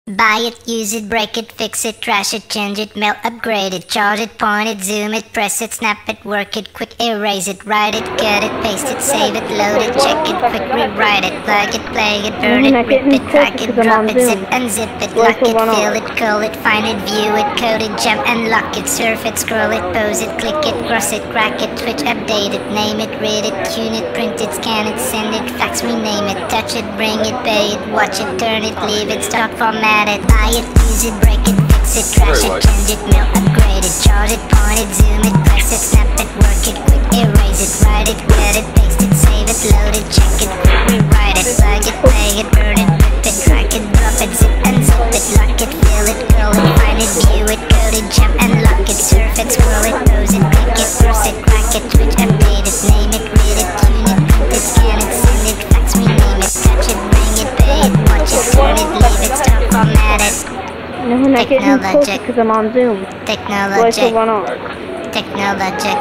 Buy it, use it, break it, fix it, trash it, change it, mail, upgrade it, charge it, point it, zoom it, press it, snap it, work it, quick erase it, write it, cut it, paste it, save it, load it, check it, quick rewrite it, plug it, play it, burn it, rip it, drag it, drop it, zip and zip it, lock it, fill it, call it, find it, view it, code it, jump and lock it, surf it, scroll it, pose it, click it, cross it, crack it, switch, update it, name it, read it, tune it, print it, scan it, send it, fax, rename it, touch it, bring it, pay it, watch it, turn it, leave it, stock, format it, buy it, use it, break it, fix it, trash it, change it, mail, upgrade it, charge it, point it, zoom it, press it, snap it, work it, quick erase it, write it, cut it, paste it, save it, load it, check it, quick rewrite it, plug it, play it, burn it, rip it, drag it, drop it, zip and zip it, lock it, fill it, curl it, find it, view it, code it, jump and lock it, surf it, scroll it, pose it, click it, cross it, crack it, switch, update it, name it, read it, tune it, print it, scan it, send it, fax, rename it, touch it, bring it, pay it, watch it, turn it, leave it, stop, format it. No, we're not getting close because I'm on Zoom. Technologic. Technologic. Technologic.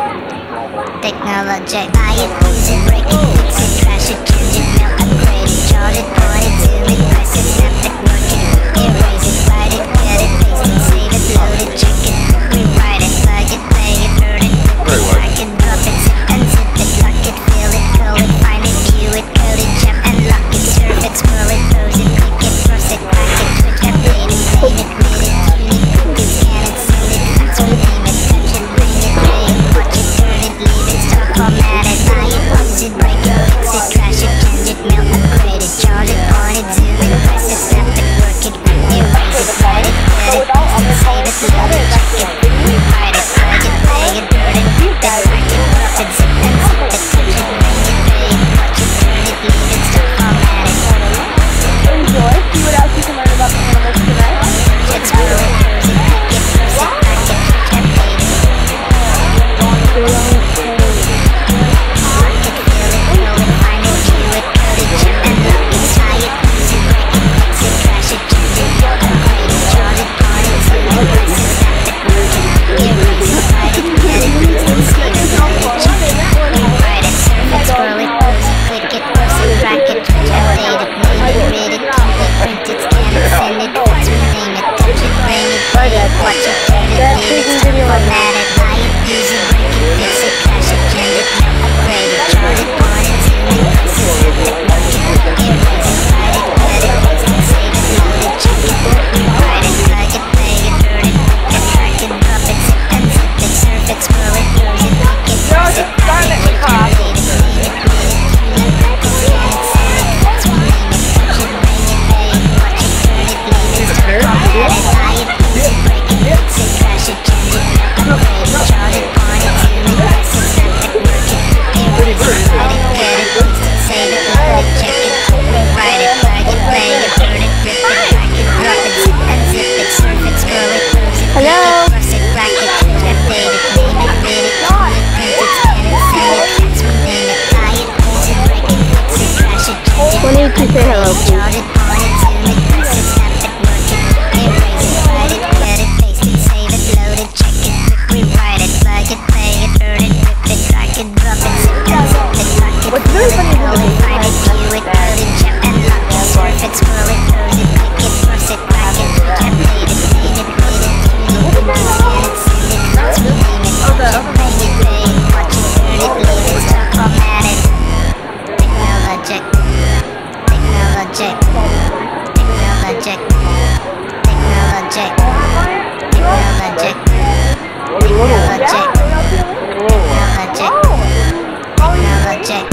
Buy it, use it, break it, fix it, trash it, change it, mail, upgrade it, charge it, point it, zoom it, press it, snap it, work it, erase it, write it, cut it, paste it, save it, load it, check it, rewrite it, plug it, play it, burn it, rip it, drag it, drop it, zip and zip it, lock it, fill it, call it, find it, view it, code it, jump and lock it, surf it, scroll it, pose it, click it, cross it, crack it, switch, update it, name it, read it, tune it, print it, scan it, send it, fax, rename it, touch it, bring it, pay it, watch it, turn it, leave it, stop, format it, buy it, use it, break it, fix it, trash it, change it, mail, upgrade it, charge it, point it, zoom it, press it, snap it, work it, quick erase it, write it, cut it, paste it, save it, load it, check it, rewrite it, plug it, play it, burn it, rip it, drag it, drop it, zip and zip it, touch it, bring it, pay it, watch it, turn it, leave it, stop, format it. Enjoy. See what else you can learn about the animals tonight. Let's scroll it, pose it, click it, cross it, crack it, switch, update it. Lock it, fill it, roll it, find it, view it, code it, jump and lock it, try it, use it, break it, fix it, trash it, change it, mail, upgrade it, charge it, point it, zoom it, press it, snap it, work it, erase it, write it, cut it, paste it, save it, load it, check it, rewrite it, surf it, scroll it, pose it, click it, cross it, crack it, switch, update it, name it, read it, tune it, print it, scan it, send it, fax, rename it, touch it, bring it, pay it, watch it, turn it, leave it, stop, format it, buy it, use it, break it, fix it, trash it, change it, mail, upgrade it, charge it, point it, zoom it, press it, snap it, work it, erase it, write it, cut it, paste it, save it, load it, check it, rewrite it, plug it, play it, burn it, rip it, drag it, drop it, zip and zip it, surf it, scroll it, pose it, click it, cross it, crack it, switch, update it, name it, read it, tune it, print it, scan it, send it, fax, rename it, touch it, bring it, pay it, watch it, turn it, leave it, stop, format it, buy it, use it, break it, fix it, trash it, change it, mail, upgrade it, charge it, point it, zoom it, press it, snap it, work it, erase it, write it, cut it, paste it, save it, load it, check it, rewrite it, plug it, play it, burn it, rip it, drag it, drop it, zip and zip it, surf it, scroll it, pose it, click it, cross it, crack it, switch, update it, name it, read it, tune it, print it, scan it, send it, fax, rename it, buy it, use it, break it, fix it, trash it, change it, When you can say hello, please. charge it, point it, zoom it, press it, snap it, work it, erase it, write it, cut it, paste it, save it, load it, check it, quick rewrite it, plug it, play it, burn it, rip it, drag it, drop it, zip and zip it, lock it, What's fill really it, funny call it, find it, view it, code it, jump and lock it, surf it, scroll it, pose it, click it, cross it, crack it, switch, update it, name it, read it, tune it, print it, scan it, send it, fax, rename it, touch it, bring it, pay it, watch it, turn it, leave it, stop, format it. Technologic. Technologic. Technologic. Technologic. Technologic. Technologic. Technologic. Technologic.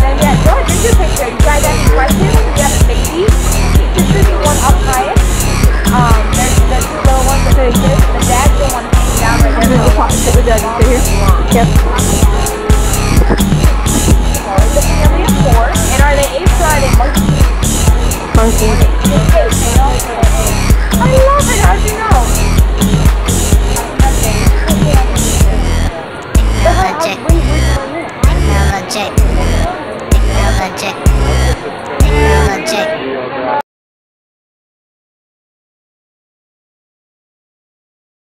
Then yeah, go ahead, take your picture. You guys have any questions? You have a baby? Just should be one up higher. There's the two little ones that are here. The dad's the one hanging down right there. We'll pop it with the sit here. Yep. The family is 4. And are they apes or are they monkeys? Monkeys. I love it. How'd you know?